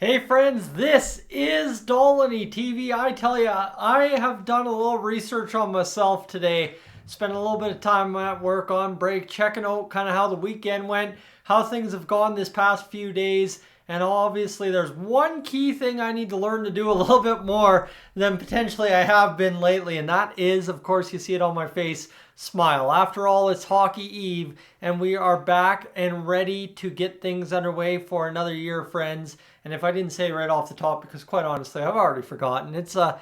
Hey friends, this is Dolynny TV. I tell you, I have done a little research on myself today. Spent a little bit of time at work on break, checking out kind of how the weekend went, how things have gone this past few days. And obviously there's one key thing I need to learn to do a little bit more than potentially I have been lately. And that is, of course, you see it on my face, smile. After all, it's Hockey Eve and we are back and ready to get things underway for another year, friends. And if I didn't say it right off the top, because quite honestly, I've already forgotten, it's a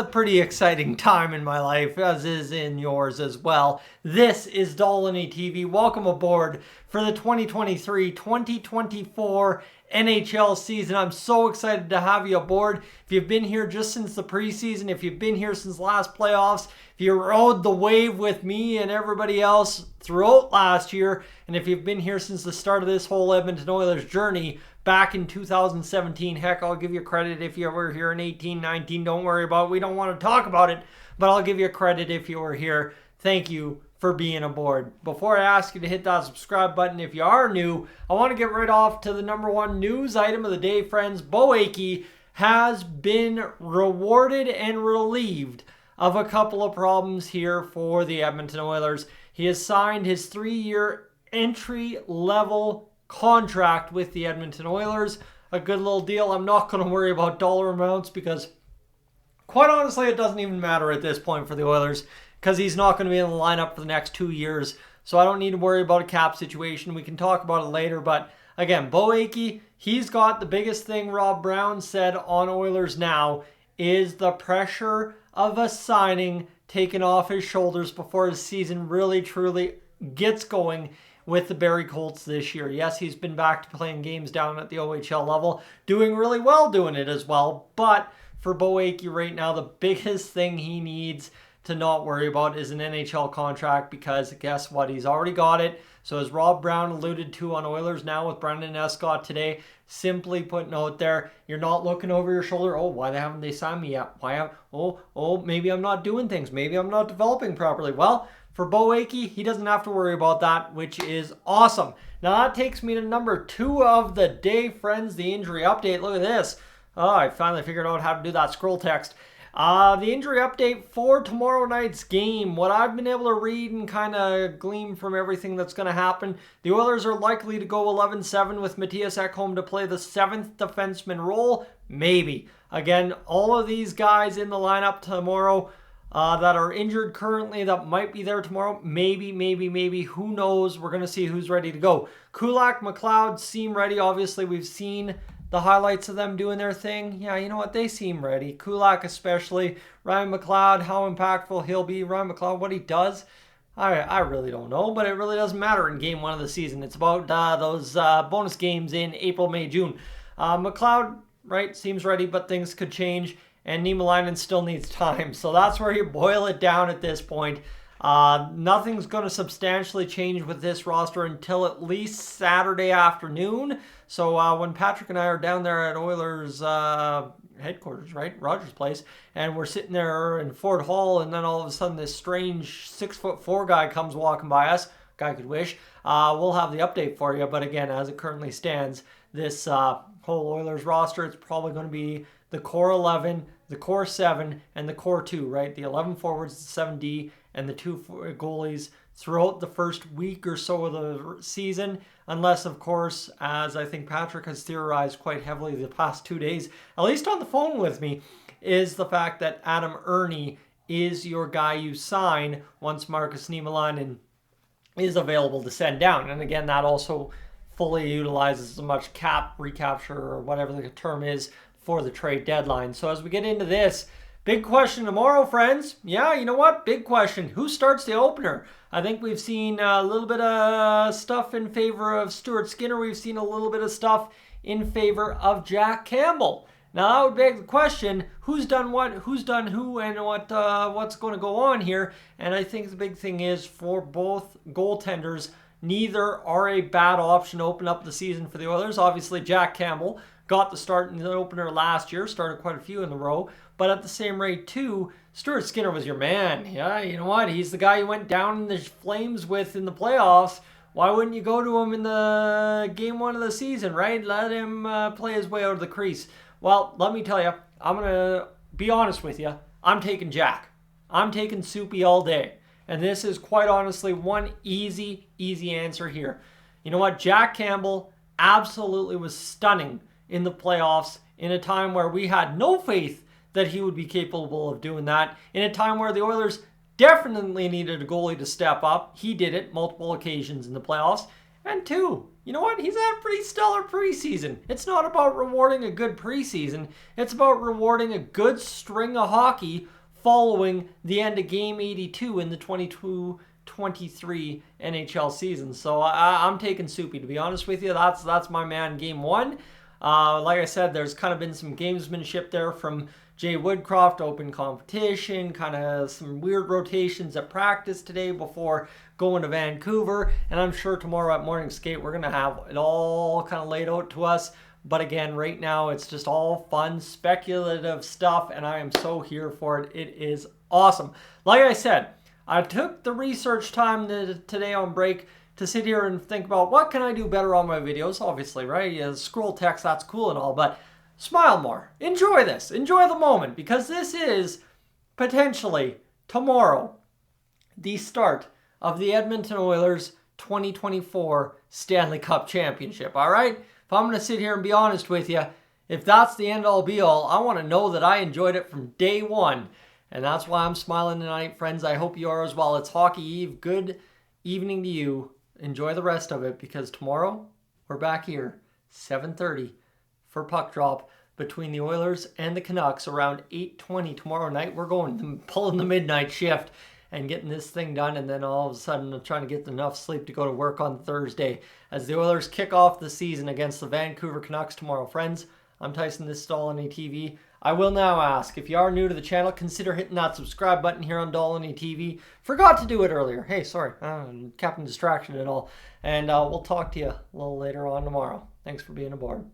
pretty exciting time in my life, as is in yours as well. This is Dolynny TV. Welcome aboard for the 2023-2024 NHL season. I'm so excited to have you aboard. If you've been here just since the preseason, if you've been here since the last playoffs, if you rode the wave with me and everybody else throughout last year, and if you've been here since the start of this whole Edmonton Oilers journey back in 2017, heck, I'll give you credit if you were here in 18, 19. Don't worry about it. We don't want to talk about it, but I'll give you credit if you were here. Thank you for being aboard. Before I ask you to hit that subscribe button if you are new, I want to get right off to the number one news item of the day, friends. Beau Akey has been rewarded and relieved of a couple of problems here for the Edmonton Oilers. He has signed his 3-year entry-level contract with the Edmonton Oilers. A good little deal. I'm not going to worry about dollar amounts because quite honestly it doesn't even matter at this point for the Oilers because he's not going to be in the lineup for the next 2 years. So I don't need to worry about a cap situation. We can talk about it later. But again, Beau Akey, he's got the biggest thing Rob Brown said on Oilers Now is the pressure of a signing taken off his shoulders before his season really truly gets going with the Barrie Colts this year. Yes, he's been back to playing games down at the OHL level, doing really well doing it as well. But for Beau Akey right now, the biggest thing he needs to not worry about is an NHL contract because guess what? He's already got it. So as Rob Brown alluded to on Oilers Now with Brendan Escott today, simply putting out there, you're not looking over your shoulder. Oh, why haven't they signed me yet? Maybe I'm not doing things. Maybe I'm not developing properly. Well, for Beau Akey, he doesn't have to worry about that, which is awesome. Now that takes me to number 2 of the day, friends, the injury update. Look at this. Oh, I finally figured out how to do that scroll text. The injury update for tomorrow night's game. What I've been able to read and kind of glean from everything that's going to happen, the Oilers are likely to go 11-7 with Mattias Ekholm to play the 7th defenseman role. Maybe. Again, all of these guys in the lineup tomorrow that are injured currently that might be there tomorrow. Maybe. Who knows? We're going to see who's ready to go. Kulak, McLeod seem ready. Obviously, we've seen the highlights of them doing their thing. Yeah, you know what? They seem ready. Kulak especially. Ryan McLeod, how impactful he'll be. Ryan McLeod, what he does, I really don't know, but it really doesn't matter in game 1 of the season. It's about those bonus games in April, May, June. McLeod, right, seems ready, but things could change. And Niemelainen still needs time. So that's where you boil it down at this point. Nothing's going to substantially change with this roster until at least Saturday afternoon. So when Patrick and I are down there at Oilers headquarters, right, Rogers Place, and we're sitting there in Fort Hall, and then all of a sudden this strange 6'4" guy comes walking by us, guy could wish, we'll have the update for you. But again, as it currently stands, this whole Oilers roster, it's probably going to be the core 11, the core 7, and the core 2, right? The 11 forwards, the 7D, and the 2 goalies throughout the first week or so of the season, unless, of course, as I think Patrick has theorized quite heavily the past 2 days, at least on the phone with me, is the fact that Adam Ernie is your guy you sign once Marcus Niemelainen is available to send down. And again, that also fully utilizes as much cap recapture or whatever the term is for the trade deadline. So as we get into this, big question tomorrow, friends. Yeah, you know what? Big question. Who starts the opener? I think we've seen a little bit of stuff in favor of Stuart Skinner. We've seen a little bit of stuff in favor of Jack Campbell. Now that would beg the question, who's done what, who's done who, and what's going to go on here? And I think the big thing is for both goaltenders, neither are a bad option to open up the season for the Oilers. Obviously, Jack Campbell got the start in the opener last year, started quite a few in a row, but at the same rate too, Stuart Skinner was your man. Yeah, you know what? He's the guy you went down in the flames with in the playoffs Why wouldn't you go to him in the game 1 of the season, right? Let him play his way out of the crease. Well, let me tell you, I'm going to be honest with you. I'm taking Jack. I'm taking Soupy all day. And this is quite honestly one easy answer here. You know what? Jack Campbell absolutely was stunning in the playoffs in a time where we had no faith that he would be capable of doing that. In a time where the Oilers definitely needed a goalie to step up. He did it multiple occasions in the playoffs. And 2, you know what? He's had a pretty stellar preseason. It's not about rewarding a good preseason. It's about rewarding a good string of hockey following the end of Game 82 in the 22-23 NHL season. So I'm taking Soupy. To be honest with you, that's my man Game 1. Like I said, there's kind of been some gamesmanship there from Jay Woodcroft, open competition, kind of some weird rotations at practice today before going to Vancouver. And I'm sure tomorrow at Morning Skate, we're going to have it all kind of laid out to us. But again, right now, it's just all fun, speculative stuff, and I am so here for it. It is awesome. Like I said, I took the research time today on break to sit here and think about what can I do better on my videos, obviously, right? Yeah, scroll text, that's cool and all, but smile more. Enjoy this. Enjoy the moment, because this is potentially tomorrow the start of the Edmonton Oilers 2024 Stanley Cup Championship, all right? If I'm going to sit here and be honest with you, if that's the end-all be-all, I want to know that I enjoyed it from day one. And that's why I'm smiling tonight, friends. I hope you are as well. It's Hockey Eve. Good evening to you. Enjoy the rest of it, because tomorrow we're back here, 7:30 for puck drop between the Oilers and the Canucks around 8:20 tomorrow night. We're pulling the midnight shift and getting this thing done, and then all of a sudden I'm trying to get enough sleep to go to work on Thursday as the Oilers kick off the season against the Vancouver Canucks tomorrow. Friends, I'm Tyson, this is Dolynny TV. I will now ask, if you are new to the channel, consider hitting that subscribe button here on Dolynny TV. Forgot to do it earlier. Hey, sorry, Captain Distraction and all. And we'll talk to you a little later on tomorrow. Thanks for being aboard.